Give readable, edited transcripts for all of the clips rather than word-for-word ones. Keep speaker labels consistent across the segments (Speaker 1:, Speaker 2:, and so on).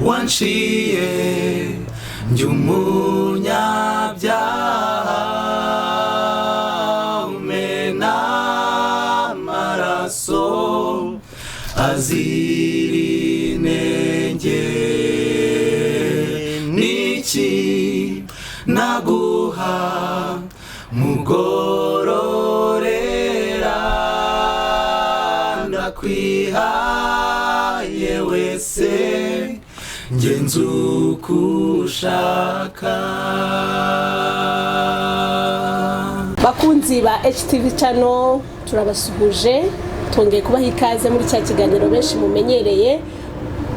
Speaker 1: wanciye ndi umunyabyaha umena amaraso azira inenge niki naguha mugororera ndakwihaye wese ngenzi ukushaka.
Speaker 2: Bakunzi ba HTV Channel turabasuhuje, tongeye kubaha ikaze muri cya kiganiro benshi mumenyereye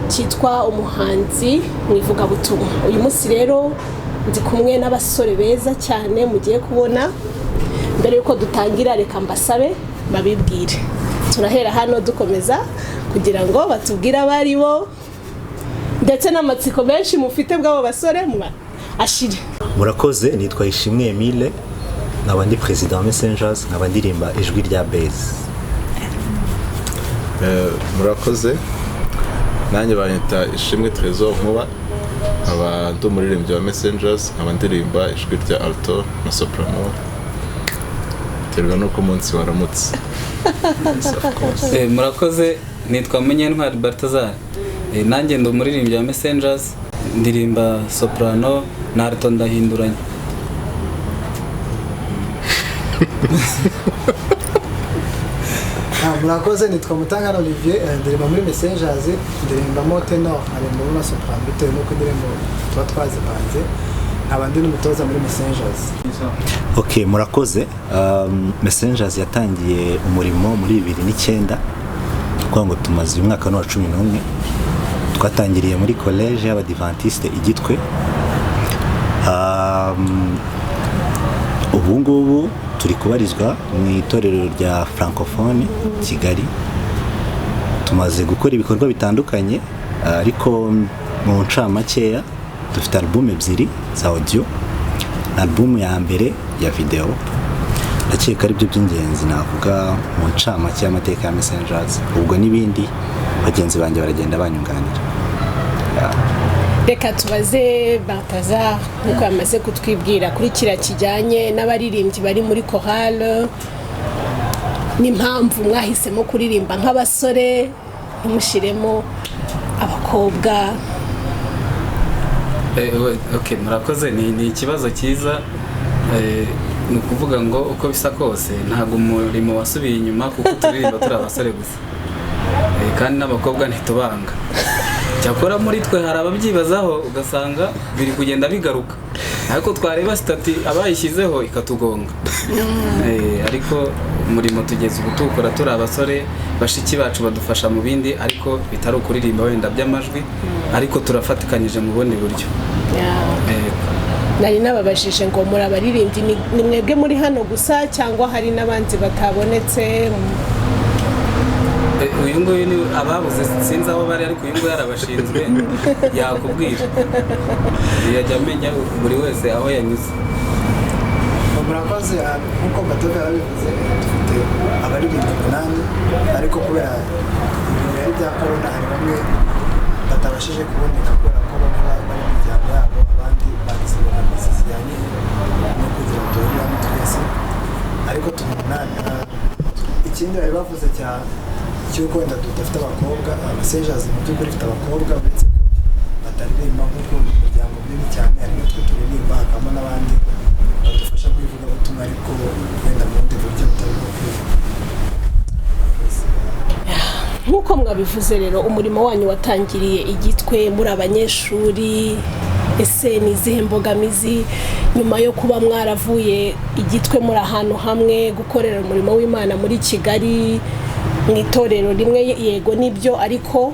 Speaker 2: cyitwa umuhanzi mwivuga butumwa. Uyu munsi rero ndi kumwe n'abasore beza cyane mugiye kubona. Mbere yuko dutangira reka mbasabe babibwire. Turahera hano dukomeza kugira ngo batubwire abari bo ndetse n'amatsiko menshi mufite bw'abo basore ashire.
Speaker 3: Murakoze, nitwa Ishimwe Emile, nkaba ndi President Messengers, nkaba ndirimba ijwi rya bass.
Speaker 4: Murakoze, nanjye banyita Ishimwe Trésor Nkuba, nkaba ndi umuririmbyi wa Messengers, nkaba ndirimba ijwi rya alto na soprano. Terwa nuko umunsi waramutse.
Speaker 5: Murakoze, nitwa Munyentwari Batuzaniy'iki. Nanjye ndi umuririmbyi wa Messengers, ndirimba soprano na alto ndahinduranya.
Speaker 6: Murakoze, nitwa Mutangana Olivier, ndirimba muri Messengers, ndirimbamo tenor, aririmba na soprano bitewe nuko indirimbo tuba twazipanze. Abandi n'umutoza muri Messengers.
Speaker 3: Okay, murakoze. Messengers yatangiye umurimo muri 2009, kuko ngo tumaze umwaka wa 11. Twatangiriye muri College Adventiste de Gitwe. Ubu ngubu turi kubarizwa mu itorero rya Francophone Kigali. Tumaze gukora ibikorwa bitandukanye, ariko mu ncamakeya dufite album ebyiri za audio, album ya mbere ya video. Ndakeka ari byo by'ingenzi navuga mu ncamake y'amateka ya Messengers, ubwo n'ibindi bagenzi banjye baragenda banyunganira.
Speaker 2: Reka tubaze Balthazar nkuko yamaze kutwibwira kuri kira kijyanye n'abaririmbyi bari muri chorale, n'impamvu mwahisemo kuririmba nk'abasore ntimushiremo abakobwa.
Speaker 5: Okay, murakoze, ni ikibazo cyiza. Ni ukuvuga ngo uko bisa kose ntabwo umurimo wasubiye inyuma, kuko turirimba turi abasore gusa, kandi n'abakobwa ntitubanga. Cyakora muri twe hari ababyibazaho ugasanga biri kugenda bigaruka, ariko twareba stati abayishyizeho ikatugonga. Ariko umurimo tugeze ubu tukora turi abasore, bashiki bacu badufasha mu bindi, ariko bitari ukuririmba wenda by'amajwi, ariko turafatikanyije mu bundi buryo.
Speaker 2: Nari nababajije ngo muri abaririmbyi ni mwebwe muri hano gusa cyangwa hari n'abandi batabonetse?
Speaker 5: Uyu nguyu ni ababuze, sinzi aho bari, ariko uyu nguyu yarabashinzwe yakubwira, yajya amenya buri wese aho yanyuze.
Speaker 6: Murakoze, nkuko Matoka yabivuze, dufite abaririmbyi 8, ariko kubera ibihe bya corona hari bamwe batabashije kuboneka kubera ko bamwe bari mu miryango yabo, abandi bagize imbogamizi zijyanye no kugira ngo duhurire hamwe twese, ariko turi 8. Ikindi bari bavuze cy'uko wenda tudafite abakobwa, Messengers mu by'ukuri ifite abakobwa, uretse ko bataririmba nk'uko mu muryango munini cyane, hari n'utwo turirimba, hakaba n'abandi badufasha kwivuga ubutumwa, ariko wenda mu bundi buryo butari bwo kwivuga.
Speaker 2: Nk'uko mwabivuze rero, umurimo wanyu watangiriye i Gitwe muri abanyeshuri. Ese ni izihe mbogamizi nyuma yo kuba mwaravuye i Gitwe muri ahantu hamwe gukorera umurimo w'Imana muri Kigali mu itorero rimwe? Yego nibyo, ariko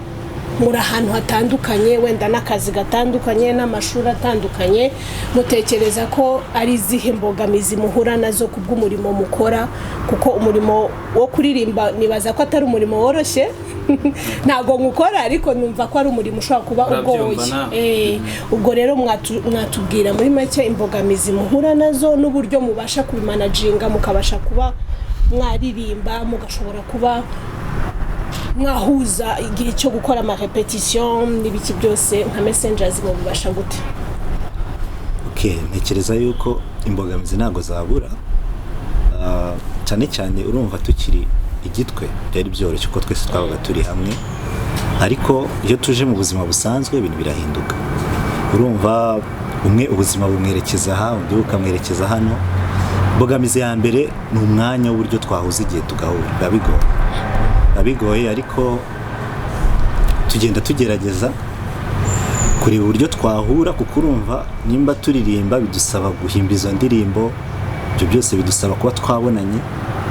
Speaker 2: muri ahantu hatandukanye, wenda n'akazi gatandukanye n'amashuri atandukanye. Mutekereza ko ari izihe mbogamizi muhura nazo kubw'umurimo mukora? Kuko umurimo wo kuririmba nibaza ko atari umurimo woroshye. Ntago ngukora, ariko numva ko ari umurimo ushobora kuba ugoye. Ubwo rero mwatubwira muri make imbogamizi muhura nazo n'uburyo mubasha kubimanaginga, mukabasha kuba mwaririmba, mugashobora kuba mwahuza igihe cyo gukora ama repetition n'ibiki byose nka Messengers mu bubasha gute?
Speaker 3: Okay, ntekereza yuko imbogamizi ntago zabura, cyane cyane urumva tukiri igitwe byari byoroshye ko twese twabaga turi hamwe, ariko iyo tuje mu buzima busanzwe ibintu birahinduka. Urumva umwe ubuzima bumwerekeza aha, undi bukamwerekeza hano. Imbogamizi ya mbere ni umwanya w'uburyo twahuza igihe tugahura, bigoye ariko tugenda tugerageza kureba uburyo twahura, kuko urumva nimba turirimba bidusaba guhimba izo ndirimbo, ibyo byose bidusaba kuba twabonanye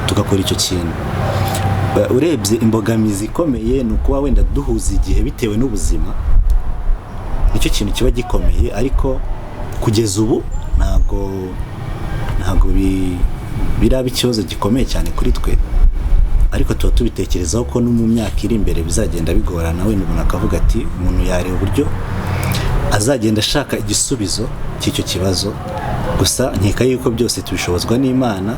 Speaker 3: tugakora icyo kintu. Urebye imbogamizi ikomeye ni ukuba wenda duhuza igihe bitewe n'ubuzima, nicyo kintu kiba gikomeye, ariko kugeza ubu ntabwo biraba ikibazo gikomeye cyane kuri twe, ariko tuba tubitekerezaho ko no mu myaka iri imbere bizagenda bigorana. Wenda umuntu akavuga ati umuntu yareba uburyo azagenda ashaka igisubizo cy'icyo kibazo. Gusa nkeka yuko byose tubishobozwa n'Imana,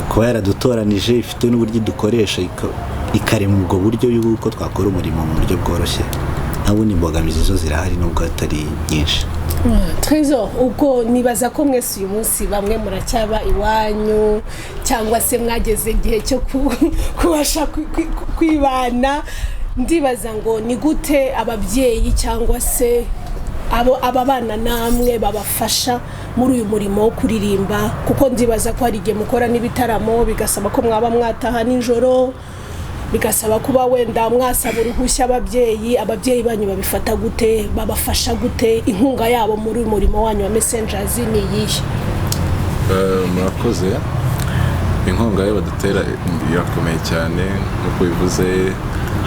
Speaker 3: kuba yaradutoranije ifite n'uburyo idukoresha ikarema ubwo buryo yuko twakora umurimo mu buryo bworoshye. Ntabundi imbogamizi zo zirahari nubwo atari nyinshi.
Speaker 2: Trésor, ubwo nibaza ko mwese uyu munsi bamwe muracyaba iwanyu cyangwa se mwageze igihe cyo kubasha kwibana, ndibaza ngo ni gute ababyeyi cyangwa se aba bana namwe babafasha muri uyu murimo wo kuririmba, kuko ndibaza ko hari igihe mukora n'ibitaramo bigasaba ko mwaba mwataha nijoro, bigasaba kuba wenda mwasaba uruhushya ababyeyi banyu babifata gute, babafasha gute, inkunga yabo muri uyu murimo wanyu wa Messengers ni iyihe?
Speaker 4: Murakoze. Inkunga yabo badutera irakomeye cyane, nk'uko bivuze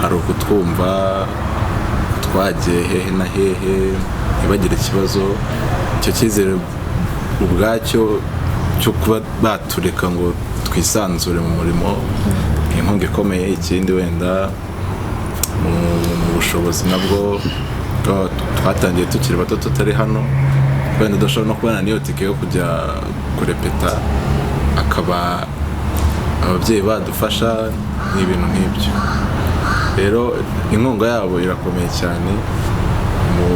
Speaker 4: hari ukutwumva twagiye hehe na hehe ntibagire ikibazo. Icyo cyizere ubwacyo cyo kuba batureka ngo twisanzure mu murimo, inkunga ikomeye. Ikindi wenda mu bushobozi nabwo twatangiye tukiri bato tutari hano, wenda dushobora no kubona niyo tike yo kujya kurepeta, akaba ababyeyi badufasha n'ibintu nk'ibyo. Rero inkunga yabo irakomeye cyane mu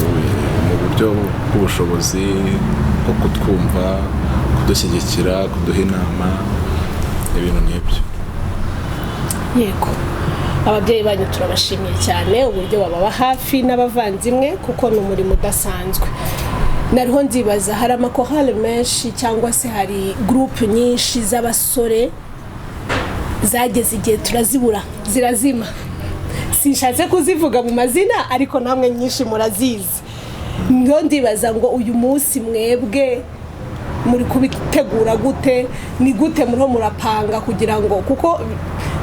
Speaker 4: buryo bw'ubushobozi bwo kutwumva, kudushyigikira, kuduha inama, ibintu nk'ibyo.
Speaker 2: Yego, ababyeyi banyu turabashimiye cyane uburyo bababa hafi n'abavandimwe, kuko ni umurimo udasanzwe. Nariho nzibaza, hari amakorale menshi cyangwa se hari groupe nyinshi z'abasore zageze igihe turazibura zirazima. Sinshatse kuzivuga mu mazina, ariko namwe nyinshi murazizi. Ngo ndibaza ngo uyu munsi mwebwe muri kubitegura gute, ni gute muriho murapanga kugira ngo, kuko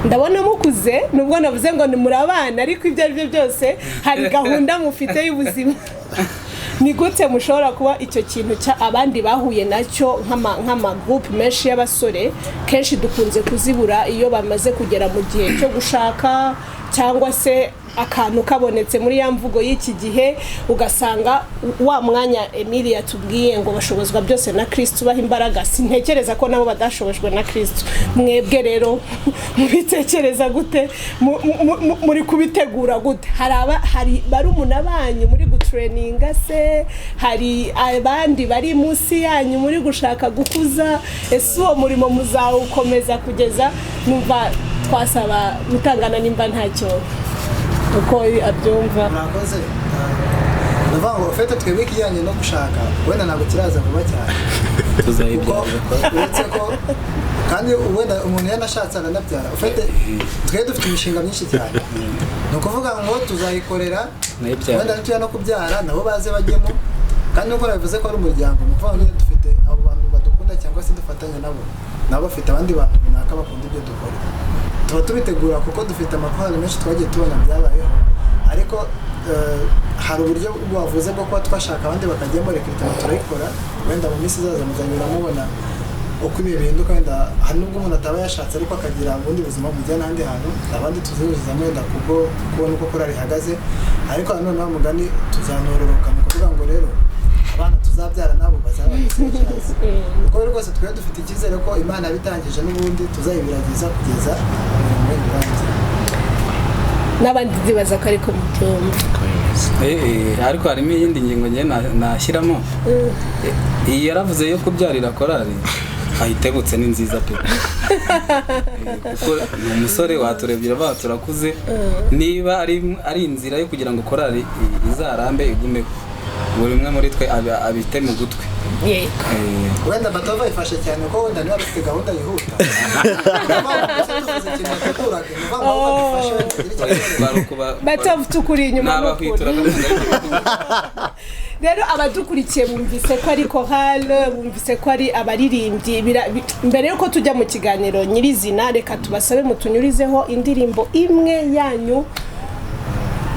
Speaker 2: ndabona mukuze, nubwo navuze ngo ni muri abana, ariko ibyo ari byo byose hari gahunda mufite y'ubuzima. Ni gute mushobora kuba icyo kintu abandi bahuye nacyo nk'ama groupe menshi y'abasore kenshi dukunze kuzibura iyo bamaze kugera mu gihe cyo gushaka, cyangwa se akantu kabonetse muri ya mvugo y'iki gihe, ugasanga wa mwanya Emilia tubwiye ngo bashobozwa byose na Kristo, baha imbaraga. Sintekereza ko nabo badashobojwe na Kristo. Mwebwe rero mubitekereza gute, muri kubitegura gute? Hari barumuna banyu muri gutraininga se, hari abandi bari munsi yanyu muri gushaka gukuza, ese uwo murimo muzawukomeza kugeza? Numva twasaba mutangana nimba ntacyo uko abyumva.
Speaker 6: Murakoze. Ndavuga ngo ufite twebwe kijyanye no gushaka, wenda ntabwo kiraza vuba cyane. Uretse ko kandi wenda umuntu yanashatse aranabyara, ufite twebwe dufite imishinga myinshi cyane. Ni ukuvuga ngo tuzayikorera, wenda nituya no kubyara nabo baze bajyemo, kandi nuko nabivuze ko ari umuryango, ni ukuvuga ngo dufite abo bantu badukunda cyangwa se dufatanya nabo bafite abandi bantu runaka bakunda ibyo dukora. Tuba tubitegura kuko dufite amakorali menshi twagiye tubona byabayeho, ariko hari uburyo bwavuze bwo kuba twashaka abandi bakajyamo, reka turayikora. Wenda mu minsi izaza muzanyura mubona uko ibihe bihinduka, wenda hari n'ubwo umuntu ataba yashatse ariko akagira ubundi buzima bujyana n'ahandi hantu, abandi tuzinjizamo wenda kubwo kubona uko korali ihagaze. Ariko noneho mugani tuzanororoka, ni ukuvuga ngo rero abana tuzabyara nabo bazaba Messengers. Kuko rwose twe dufite icyizere ko Imana yabitangije n'ubundi tuzayibiragiza kugeza mu birangiye.
Speaker 2: n'abandi ndibaza ko ariko mubyumva.
Speaker 5: Ariko harimo iyindi ngingo ngiye nashyiramo. Iyi yaravuze yo kubyarira korali ahitebutse ni nziza pe. Kuko umusore waturebye turakuze niba ari inzira yo kugira ngo korali izarambe igume buri umwe muri twe abite mu gutwi.
Speaker 6: Wenda batova ifashe cyane ko wenda niba bafite gahunda yihuta.
Speaker 2: Batova tukuri inyuma n'ukuri. Rero abadukurikiye bumvise ko ari chorale, bumvise ko ari abaririmbyi. Mbere yuko tujya mu kiganiro nyirizina, reka tubasabe mutunyurizeho indirimbo imwe yanyu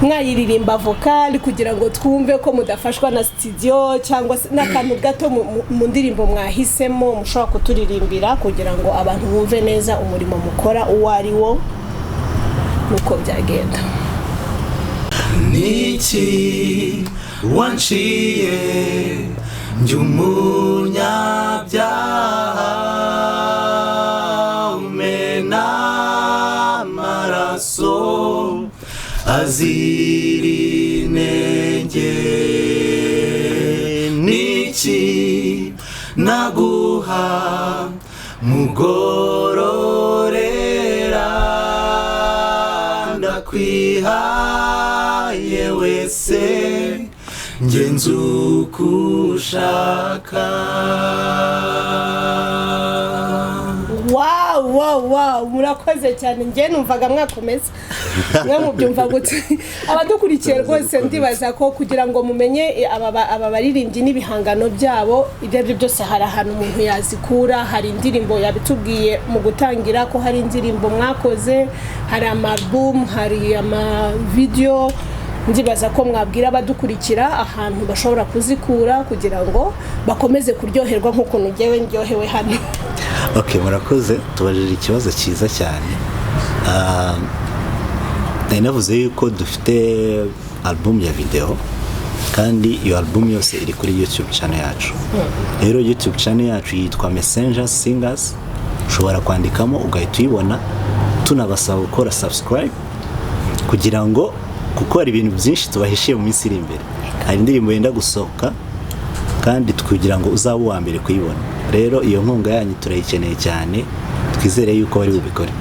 Speaker 2: mwayiririmba vocal kugira ngo twumve ko mudafashwa na studio cyangwa n'akantu gato mu ndirimbo mwahisemo mushobora kuturirimbira kugira ngo abantu bumve neza umurimo mukora uwo ari wo nuko byagenda.
Speaker 1: Niki wanciye njumunyabyaha umena amaraso azira inenge. Niki naguha mugororera ndakwihaye wese ngenzi uko ushaka.
Speaker 2: Wow, murakoze cyane. Ngiye numvaga mwakomeza mwe mubyumva gute? Abadukurikiye rwose ndibaza ko kugira ngo mumenye aba baririmbyi n'ibihangano byabo ibyo byose hari ahantu umuntu yazikura. Hari indirimbo yabitubwiye mu gutangira ko hari indirimbo mwakoze, hari album, hari video. Ndibaza ko mwabwira abadukurikira ahantu bashobora kuzikura kugira ngo bakomeze kuryoherwa nk'uko ngewe ndyohewe hano.
Speaker 3: Okay, murakoze. Tubajije ikibazo cyiza cyane. Navuze yuko dufite album ya video kandi iyo album yose iri kuri YouTube channel yacu. Rero YouTube channel yacu yitwa Messengers Singers. Ushobora kwandikamo ugahita uyibona. Tunabasaba gukora subscribe kugira ngo kuko hari ibintu byinshi tubahishiye mu minsi iri imbere. Hari indirimbo yenda gusohoka kandi kugira ngo uzabe uwa mbere kuyibona. Rero iyo nkunga yanyu turayikeneye cyane. Twizere yuko bari bubikore.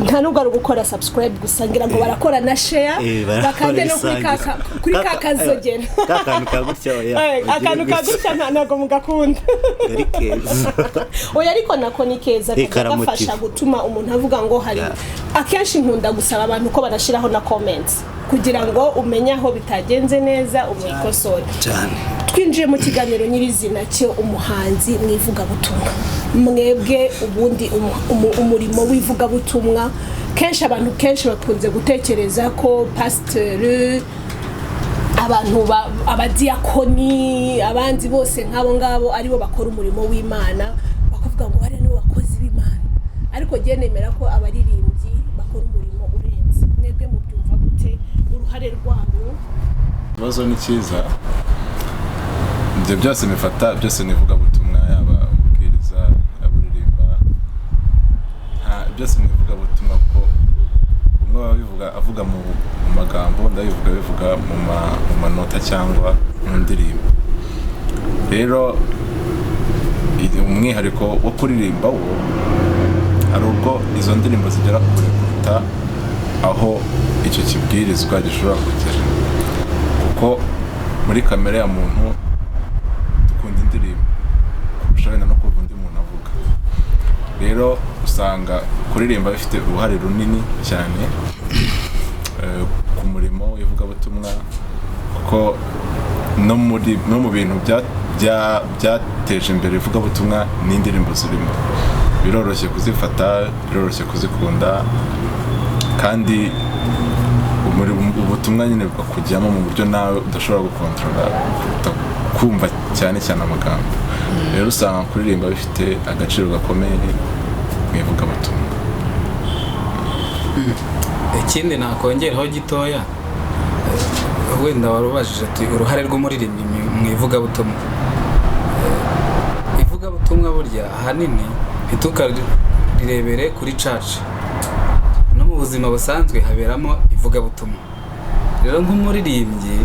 Speaker 2: Nta nubwo ari gukora subscribe gusa ngira ngo barakora na share bakande no kuri kakazogera.
Speaker 3: Akantu kagutya
Speaker 2: akantu kagutya ntago mugakunda.
Speaker 3: Ari keza.
Speaker 2: Oya ariko nako ni keza kagafasha gutuma umuntu avuga ngo hari akenshi nkunda gusaba abantu ko banashiraho na comments kugira ngo umenye aho bitagenze neza umwikosore. Twinjiye mu kiganiro nyirizina cyo umuhanzi mwivuga butumwa. Mwebwe ubundi umurimo wivuga butumwa kenshi abantu kenshi bakunze gutekereza ko pasteur abantu abadiakoni abanzi bose nk'abo ngabo aribo bakora umurimo w'Imana bakavuga ngo bari nibo bakozi b'Imana. Ariko giye nemera ko abaririmbyi bakora umurimo urenze. Mwebwe mu byumva gute uruhare rwabo?
Speaker 4: Bazo ni cyiza. Ibyo byose mifata byose nivuga butumwa yaba ubwiriza aburirimba byose nivuga butumwa ko umwe babivuga avuga mu magambo ndabivuga mu manota cyangwa mu ndirimbo. Rero umwihariko wo kuririmba wo hari ubwo izo ndirimbo zigera kure kuruta aho icyo kibwirizwa gishobora kugera kuko muri kamere ya muntu dukunda indirimbo kurusha no kumva undi muntu avuga. Rero usanga kuririmba bifite uruhare runini cyane ku murimo w'ivugabutumwa kuko no mu bintu byateje imbere ivugabutumwa n'indirimbo zirimo. Biroroshye kuzifata, biroroshye kuzikunda kandi ubutumwa nyine bukujyamo mu buryo nawe udashobora gukontrola kumva cyane amagambo. Rero usanga kuririmba bifite agaciro gakomeye mu ivugabutumwa.
Speaker 5: Ikindi nakongeraho gitoya wenda warubajije uruhare rw'umuririmbyi mu ivugabutumwa. Ivugabutumwa burya ahanini ntitukarebere kuri church. No mu buzima busanzwe haberamo vugabutumwa. Rero nk'umuririmbyi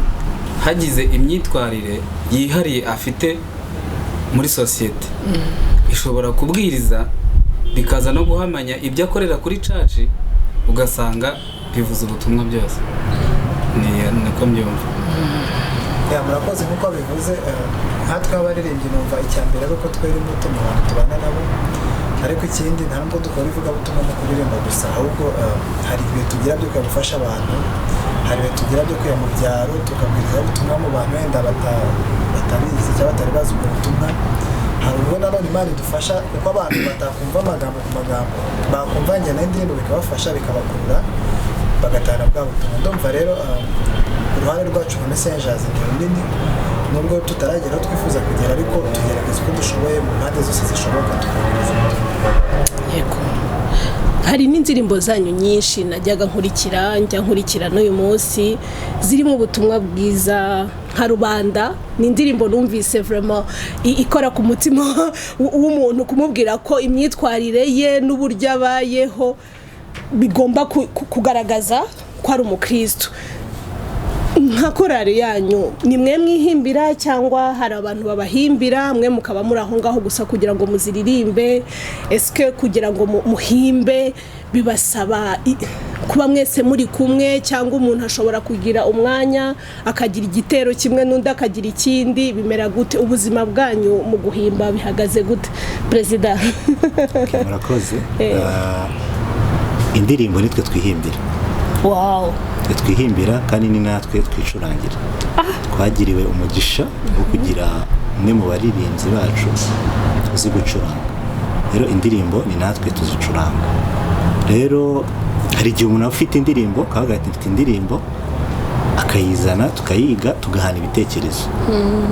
Speaker 5: hagize imyitwarire yihariye afite muri sosiyete ishobora kubwiriza bikaza no guhamanya ibyo akorera kuri church ugasanga bivuze ubutumwa byose. Niko mbyumva.
Speaker 6: Murakoze nk'uko bivuze nkatwe abaririmbyi numva icyambere ari uko twera imbuto mu bantu tubana nabo, ariko ikindi nta nubwo dukora ivugabutumwa mu kuririmba gusa, ahubwo hari ibihe tugira byo gufasha abantu, hari ibihe tugira byo kujya mu byaro tukabwiriza ubutumwa mu bantu wenda batabizi cyangwa batari bazi ubwo butumwa. Hari ubwo nanone Imana idufasha kuko abantu batakumva amagambo ku magambo, bakumva njyana y'indirimbo bikabafasha bikabakurura bagatahana bwa butumwa. Ndumva rero uruhare rwacu nka Messengers ni runini, nubwo tutaragera aho twifuza kugera, ariko tugerageza uko dushoboye mu mpande zose zishoboka tukagerageza.
Speaker 2: Yego, hari n'indirimbo zanyu nyinshi najyaga nkurikira n'uyu munsi zirimo ubutumwa bwiza nka Rubanda. Ni indirimbo numvise vraiment ikora ku mutima w'umuntu, kumubwira ko imyitwarire ye n'uburyo abayeho bigomba kugaragaza ko ari umukristo. Nka korali yanyu ni mwe mwihimbira cyangwa hari abantu babahimbira, mwe mukaba muri aho ngaho gusa kugira ngo muziririmbe? Eske kugira ngo muhimbe bibasaba kuba mwese muri kumwe, cyangwa umuntu ashobora kugira umwanya akagira igitero kimwe n'undi akagira ikindi? Bimera gute ubuzima bwanyu mu guhimba, bihagaze gute Perezida?
Speaker 3: Murakoze. Indirimbo nitwe twihimbira.
Speaker 2: Wow.
Speaker 3: Twihimbira kandi ni natwe kwicurangira. Twagiriwe umugisha wo kugira umwe mu baririmbyi bacu uzi gucuranga. Rero indirimbo ni natwe tuzicuranga. Rero hari igihe umuntu afite indirimbo akavuga ati mfite indirimbo, akayizana tukayiga tugahana ibitekerezo.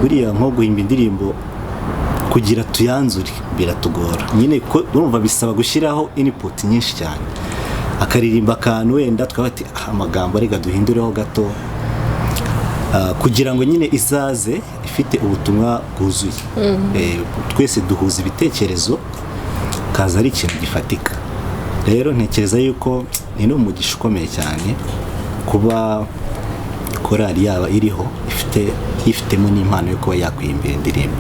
Speaker 3: Buriya nko guhimba indirimbo kugira tuyanzure biratugora nyine, ko urumva bisaba gushyiraho input nyinshi cyane. Akaririmba akantu wenda twabati amagambo rega duhindureho gato kugira ngo nyine izaze ifite ubutumwa bwuzuye. Twese duhuza ibitekerezo kaza ari ikintu gifatika. Rero ntekereza yuko ni n'umugisha ukomeye cyane kuba korali yaba iriho ifitemo n'impano yo kuba yakwihimbira indirimbo,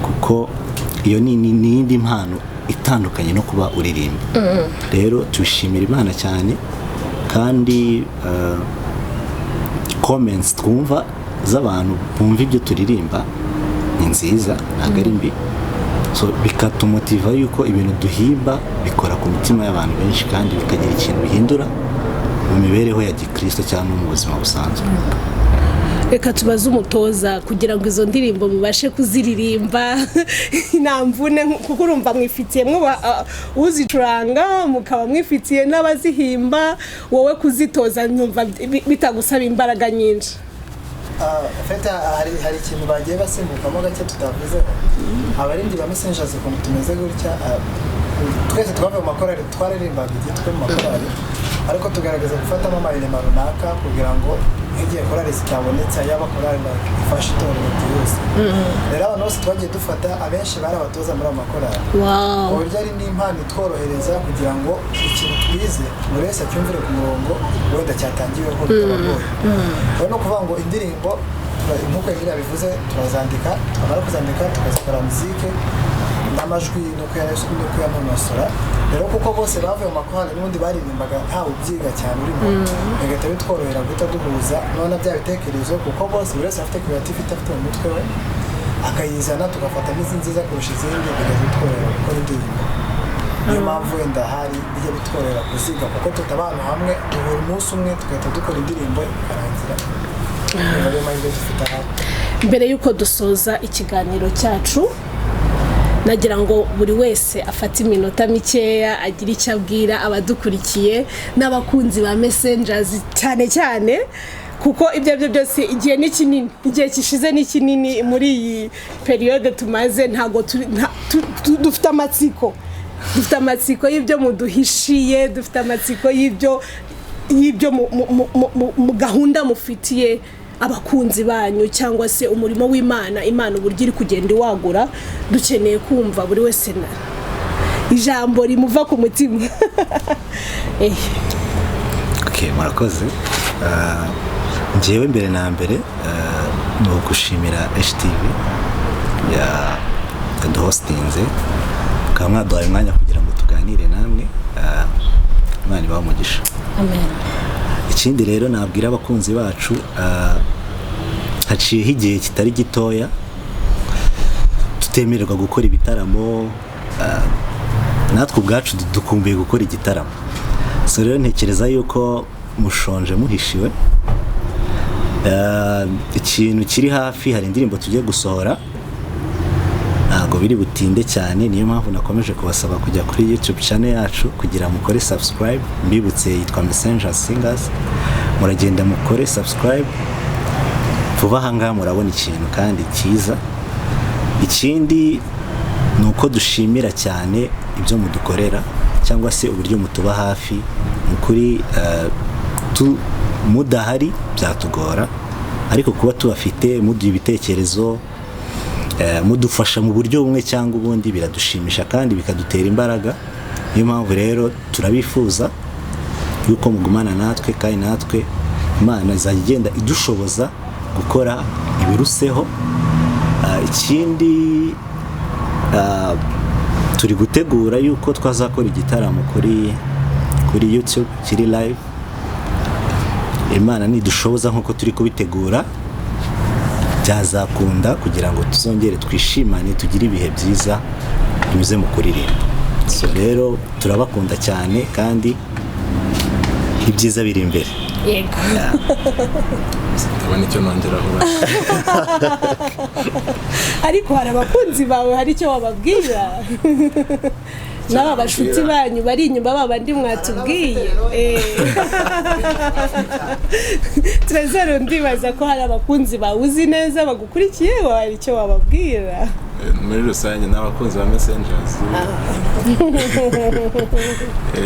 Speaker 3: kuko iyo ni indi mpano itandukanye no kuba uririmba. Rero tushimira Imana cyane, kandi comments twumva z'abantu bumva ibyo turirimba ni nziza, ntabwo ari mbi. So bikatumotiva yuko ibintu duhimba bikora ku mitima y'abantu benshi kandi bikagira ikintu bihindura mu mibereho ya gikristo cyangwa mu buzima busanzwe.
Speaker 2: Reka tubaze umutoza kugira ngo izo ndirimbo mubashe kuziririmba nta mvune, kuko urumva mwifitiye uzicuranga mukaba mwifitiye n'abazihimba, wowe kuzitoza nyumva bitagusaba imbaraga nyinshi.
Speaker 6: Fete hari ikintu bagiye basimbukamo gake tutavuze. Abaririmbyi ba Messengers ukuntu tumeze gutya, twese twavuye mu makorali twaririmbaga igitwe mu makorali, ariko tugaragaza gufatamo amayirema runaka kugira ngo igihe korali zitabonetse yaba korali ifashe itorero byose. Rero abantu bose twagiye dufata, abenshi bari abatoza muri amakorali. Uburyo ari n'impano itworohereza kugira ngo ikintu twize buri wese acyumvire ku murongo wenda cyatangiweho bitabagoye. Rero no kuvuga ngo indirimbo nk'uko Ibihe bivuze turazandika, twamara kuzandika tukazikora muzike n'amajwi no kuyanonosora. Rero kuko bose bavuye mu makorali n'ubundi baririmbaga ntawe ubyiga cyane urimo, bigahita bitworohera guhita duhuza none bya bitekerezo, kuko bose buri wese afite creativity afite mu mutwe we akayizana, tugafata n'izi nziza kurusha izindi, bigahita bitworohera gukora indirimbo. Niyo mpamvu wenda hari bijya bitworohera kuziga, kuko tutabana hamwe duhura umunsi umwe tugahita dukora indirimbo ikarangira.
Speaker 2: Mbere yuko dusoza ikiganiro cyacu, nagira ngo buri wese afate iminota mikeya agira icyo abwira abadukurikiye n'abakunzi ba Messengers cyane cyane, kuko ibyo byose igihe ni kinini, igihe kishize ni kinini muri iyi periode tumaze. Ntago dufite amatsiko y'ibyo muduhishiye, dufite amatsiko y'ibyo mu gahunda mufitiye abakunzi banyu, cyangwa se umurimo w'Imana uburyo iri kugenda iwagura. Dukeneye kumva buri wese ijambo rimuva ku mutima.
Speaker 3: Okay, murakoze. Njyewe mbere na mbere ni ugushimira HTV yaduhostinze mukaba mwaduhaye umwanya kugira ngo tuganire namwe. Imana ibahe umugisha.
Speaker 2: Amen.
Speaker 3: Ikindi rero nabwira abakunzi bacu, haciyeho igihe kitari gitoya tutemererwa gukora ibitaramo, natwe ubwacu dukumbuye gukora igitaramo. So rero ntekereza yuko mushonje muhishiwe. Ikintu kiri hafi, hari indirimbo tugiye gusohora, ntabwo biri butinde cyane, niyo mpamvu nakomeje kubasaba kujya kuri YouTube channel yacu kugira mukore subscribe. Mbibutse yitwa Messengers Singers, muragenda mukore subscribe. Vuba aha ngaha murabona ikintu kandi cyiza. Ikindi ni uko dushimira cyane ibyo mudukorera cyangwa se uburyo mutuba hafi. Mukuri mudahari byatugora, ariko kuba tubafite muduha ibitekerezo, mudufasha mu buryo bumwe cyangwa ubundi biradushimisha kandi bikadutera imbaraga. Niyo mpamvu rero turabifuza yuko mugumana natwe, kandi natwe Imana izajya igenda idushoboza gukora ibiruseho. Ikindi turi gutegura yuko twazakora igitaramo kuri YouTube kiri live. Imana nidushoboza nkuko turi kubitegura byazakunda, kugira ngo tuzongere twishimane, tugire ibihe byiza binyuze mu kuririmba. So rero turabakunda cyane kandi ibyiza biri imbere.
Speaker 2: Yego.
Speaker 4: Ndabona icyo nongeraho.
Speaker 2: Ariko hari abakunzi bawe, hari icyo wababwira? N'aba bashuti banyu bari inyuma babandi mwatubwiye. Trezor, ndibaza ko hari abakunzi bawe uzi neza bagukurikiye, hari icyo wababwira?
Speaker 4: Muri rusange n'abakunzi ba Messengers,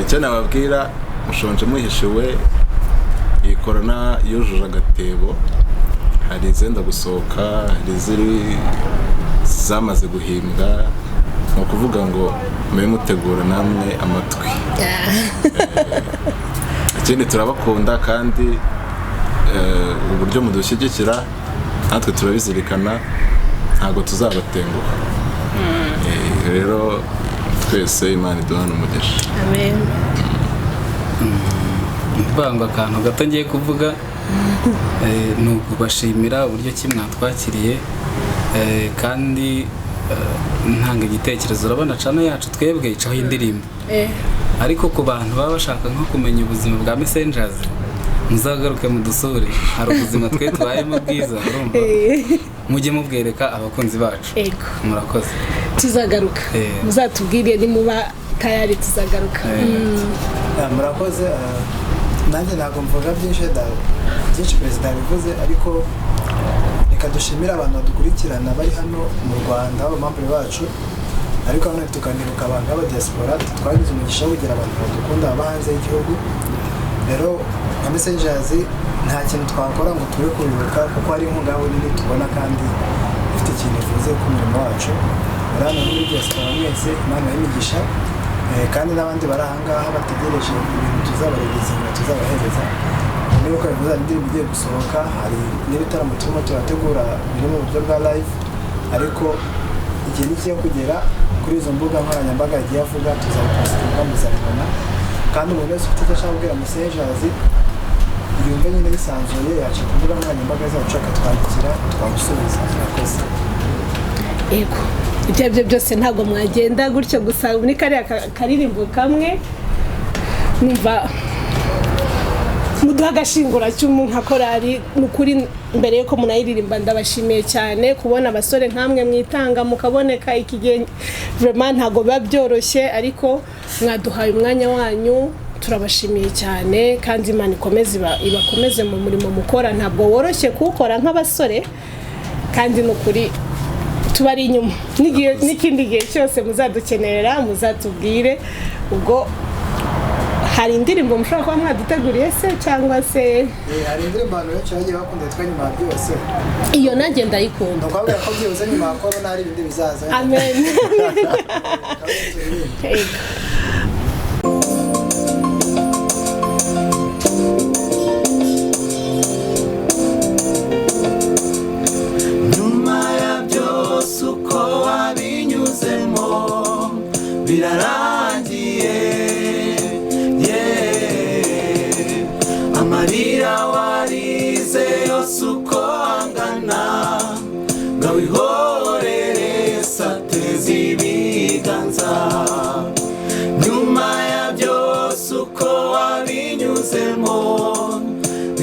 Speaker 4: icyo nababwira, mushonje muhishiwe. Iyi korona yujuje agatebo, hari izenda gusohoka, hari iziri zamaze guhimbwa. Ni ukuvuga ngo mube mutegura namwe amatwi. Ikindi turabakunda kandi uburyo mudushyigikira natwe turabizirikana, ntabwo tuzabatenguha. Rero twese Imana iduhane umugisha.
Speaker 2: Amen.
Speaker 5: Banga akantu gato ngiye kuvuga, ni ukubashimira uburyo ki mwatwakiriye, kandi ntanga igitekerezo. Urabona channel yacu twebwe icaho indirimbo, ariko ku bantu baba bashaka nko kumenya ubuzima bwa Messengers, muzagaruke mudusure. Hari ubuzima twe tubayemo bwiza, urumva, mujye mubwereka abakunzi bacu. Murakoze. Tuzagaruka, muzatubwire nimuba tayari, tuzagaruka.
Speaker 6: Murakoze. Nanjye ntabwo mvuga byinshi perezida yabivuze, ariko reka dushimira abantu badukurikirana bari hano mu Rwanda, abamambure bacu, ariko hano tukanibuka abantu b'abadiaspora. Twagize umugisha wo kugira abantu badukunda baba hanze y'igihugu. Rero nka Messengers nta kintu twakora ngo tube kubibuka, kuko hari inkunga nini tubona kandi ifite ikintu ivuze ku murimo wacu. Rero muri diaspora mwese Imana y'imigisha, kandi n'abandi bari aha ngaha bategereje ibintu tuzabaregeza, tuzabahereza. Niba uko bivuze, indirimbo igiye gusohoka, hari n'ibitaramo turimo turategura biri mu buryo bwa live, ariko igihe nikiye kugera kuri izo mbuga nkoranyambaga yagiye avuga, tuzabipostinga muzabibona. Kandi umuntu wese ufite icyo ashaka kubwira Messengers yumve nyine bisanzuye, yaca ku mbuga nkoranyambaga zacu akatwandikira, twamusubiza. Murakoze.
Speaker 2: Yego, ibyo aribyo byose ntabwo mwagenda gutyo gusa muri kariya karirimbo kamwe. Numva muduha agashingura cy'umuntu nka korali. Mukuri mbere yuko munayiririmba, ndabashimiye cyane kubona abasore nkamwe mwitanga mukaboneka. Iki gihe vraiment ntabwo biba byoroshye, ariko mwaduhaye umwanya wanyu, turabashimiye cyane. Kandi Imana ibakomeze mu murimo mukora, ntabwo woroshye kuwukora nk'abasore, kandi nukuri tubari inyuma. N'ikindi gihe cyose muzadukenerera, muzatubwire. Ubwo hari indirimbo mushobora kuba mwaduteguriye se, cyangwa se
Speaker 6: hari indirimbo abantu benshi bagiye bakunda yitwa nyuma byose?
Speaker 2: Iyo nanjye ndayikunda.
Speaker 6: Ndakubwira ko byibuze nyuma ya korona hari ibindi bizaza.
Speaker 2: Amen.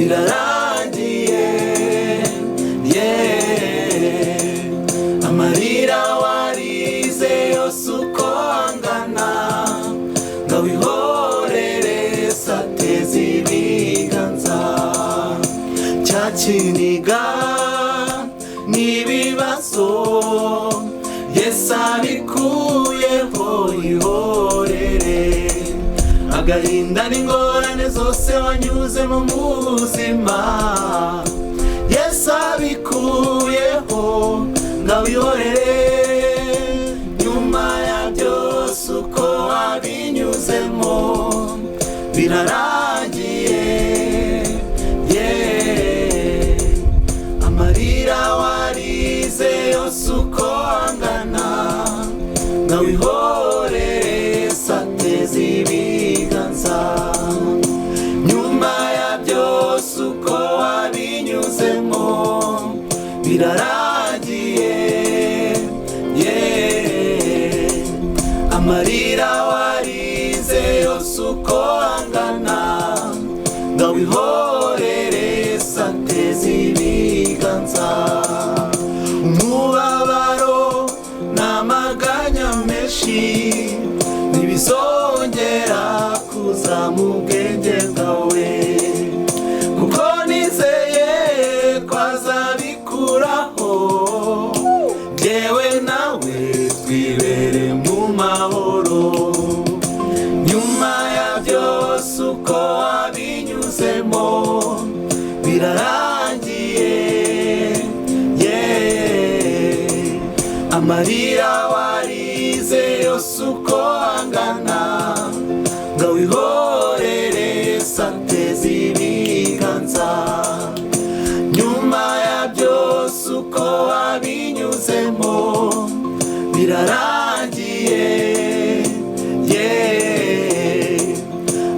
Speaker 1: birarangiye amarira warize yose uko angana ngawihorere sateze ibiganza cyakiniga n'ibibazo Yesu abikuyeho ihorere agahinda n'ingorane zose wanyuzemo mu buzima Yesu abikuyeho ngawihorere nyuma ya byose uko wabinyuzemo birarangiye amarira warize yose uko angana ngawihorere sateze ibiganza nyuma ya byose uko wabinyuzemo birarangiye amarira warize yose uko angana ngawihorere sateze ibiganza umubabaro n'amaganya menshi ntibizongera kuza mu bwenge bwawe kuko nizeye ko azabikuraho yewe nawe twibere mu mahoro nyuma ya byose uko wabinyuzemo birarangiye amarira warize yose uko angana ngawihorere sateze ibiganza nyuma ya byose uko wabinyuzemo birarangiye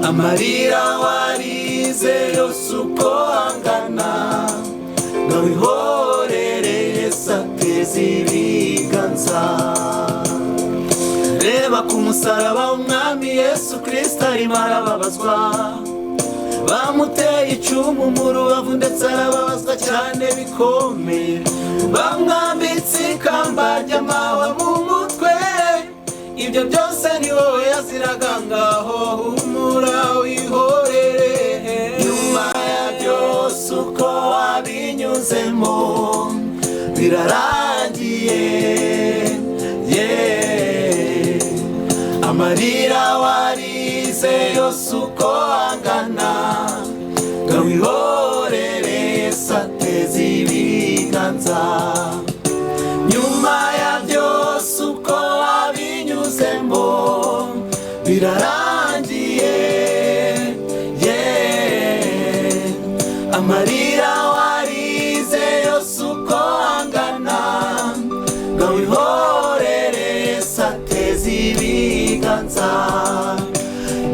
Speaker 1: amarira warize yose uko angana ngawihorere sateze ibiganza reba ku musaraba w'umwami Yesu Kristo arimo arababazwa bamuteye icumu mu rubavu ndetse arababazwa cyane bikomeye bamwambitse ikamba ry'amahwa mu mutwe ibyo byose ni wowe yaziraga ngaho humura wihorere nyuma ya byose uko wabinyuzemo birarangiye amarira warize yose uko angana ngawihorere sateze ibiganza nyuma ya byose uko wabinyuzemo birarangiye amarira warize yose uko angana ngawihorere sateze ibiganza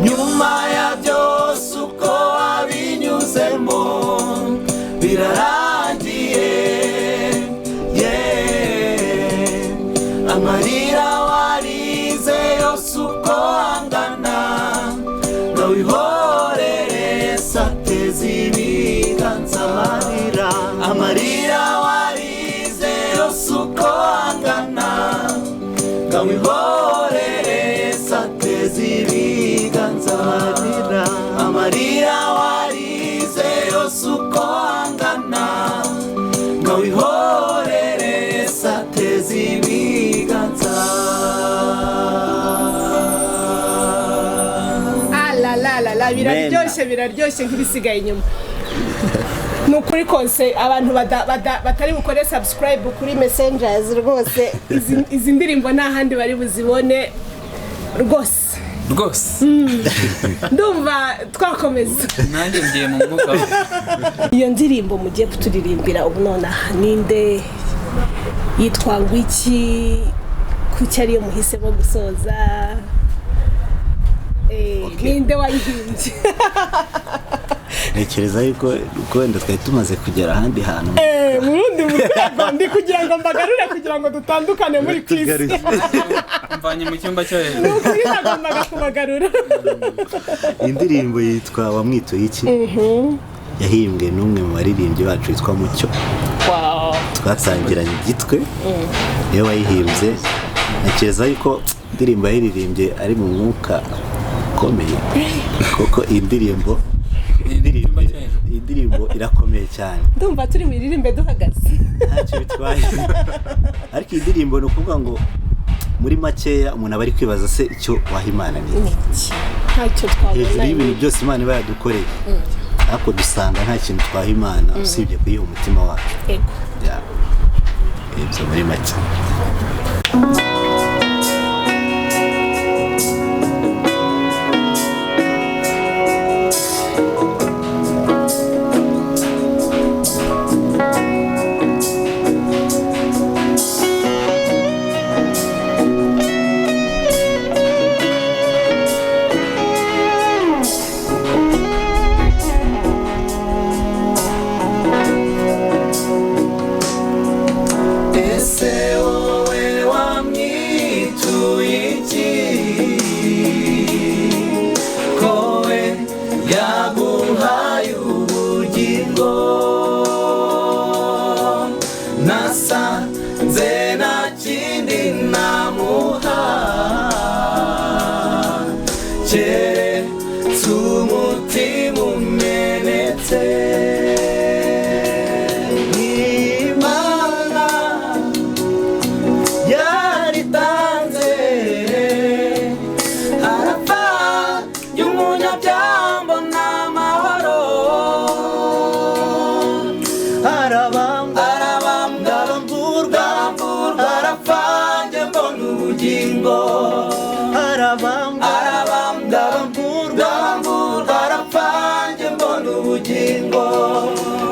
Speaker 1: nyuma ya byose uko wabinyuzemo birarangiye amarira warize yose uko angana ngawihorere sateze ibiganza amarira warize yose uko angana ngawihorere sateze ibiganza amarira warize yose uko angana ngawihorere sateze ibiganza
Speaker 2: biraryoshye nk'ibisigaye inyuma ni ukuri kose abantu batari bukore subscribe kuri Messengers rwose izi ndirimbo nta handi bari buzibone rwose ndumva twakomeza
Speaker 5: nanjye ngiye mu mwuka
Speaker 2: iyo ndirimbo mugiye kuturirimbira ubu nonaha ninde yitwa ngwiki kuki ariyo muhisemo gusoza ninde wayihimbye
Speaker 3: ntekereza yuko wenda twari tumaze kugera ahandi hantu
Speaker 2: murundi murwego ndi kugira ngo mbagarure kugira ngo dutandukane muri kwisi
Speaker 5: mvanye mu cyumba cyo hejuru
Speaker 2: nukuri nagombaga kubagarura
Speaker 3: indirimbo yitwa wamwitoye iki yahimbwe n'umwe mu baririmbyi bacu witwa Mucyo. Twatangiranye Gitwe niyo wayihimbye. Ntekereza yuko indirimbo yaririmbye ari mu mwuka ukomeye kuko indirimbo irakomeye cyane.
Speaker 2: Ndumva turi mu iririmbe duhagaze
Speaker 3: ntacyo bitwaye ariko indirimbo ni ukuvuga ngo muri makeya umuntu aba ari kwibaza se icyo waha Imana ni iki.
Speaker 2: Ntacyo twabona
Speaker 3: hejuru y'ibintu byose Imana iba yadukoreye ariko dusanga nta kintu twaha Imana usibye kuyiha umutima wacu. Ibyo muri make.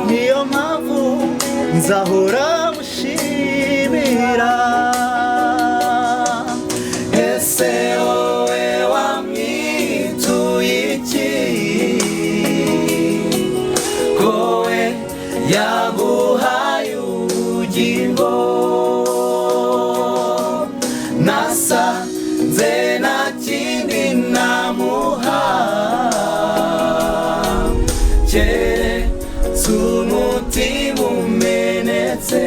Speaker 1: Niyo mpamvu nzahora mushimira. Ese wowe wamwituye iki kowe yaguhaye ubugingo nasanze nta kindi namuha umutima umenetse.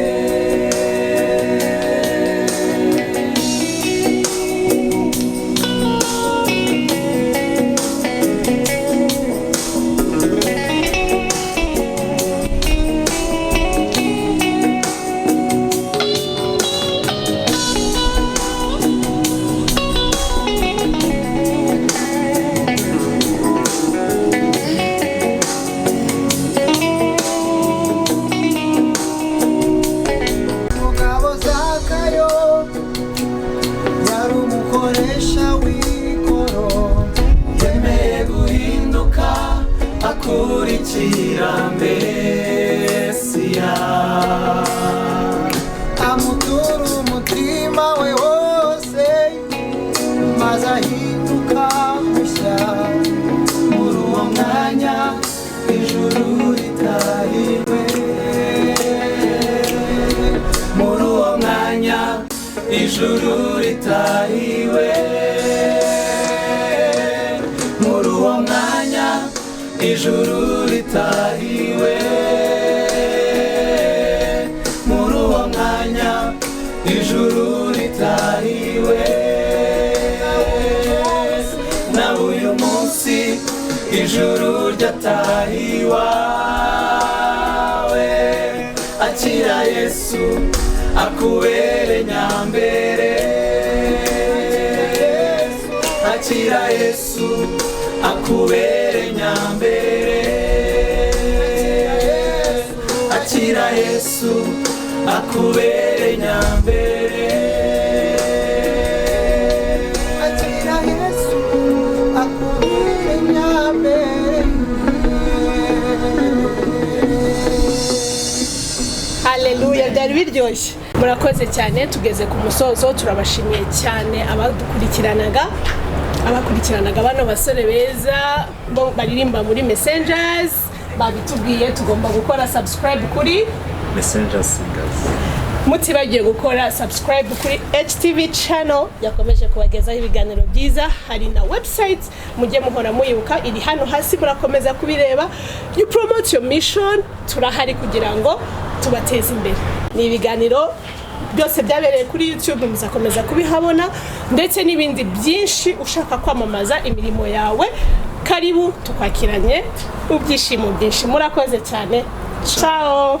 Speaker 1: Kurikira Mesiya amutura umutima we wose maze ahinduka mushya. Muri uwo mwanya ijuru ritahiwe. Muri uwo mwanya ijuru ritahiwe. Muri uwo mwanya ijuru ritahiwe. Muri uwo mwanya ijuru ritahiwe. Na uyu munsi ijuru ryatahiwawe. Akira Yesu akubere nyambere. Akira Yesu akubere nyambere. Akira Yesu akubere nyambere. Akira Yesu akubere nyambere.
Speaker 2: Haleluya, byari biryoshye. Murakoze cyane, tugeze ku musozo. Turabashimiye cyane abakurikiranaga bano basore beza baririmba muri Messengers. Babitubwiye tugomba gukora subscribe kuri
Speaker 3: Messengers singers.
Speaker 2: mutibagiye gukora subscribe kuri HTV Channel yakomeje kubagezaho ibiganiro byiza. Hari na website mujye muhora muyibuka iri hano hasi, murakomeza kubireba. You promote your mission, turahari kugira ngo tubateze imbere. Ni ibiganiro byose byabereye kuri YouTube, muzakomeza kubihabona, ndetse n'ibindi byinshi ushaka kwamamaza imirimo yawe. Karibu tukwakiranye ibyishimo byinshi. Murakoze cyane. Ciao.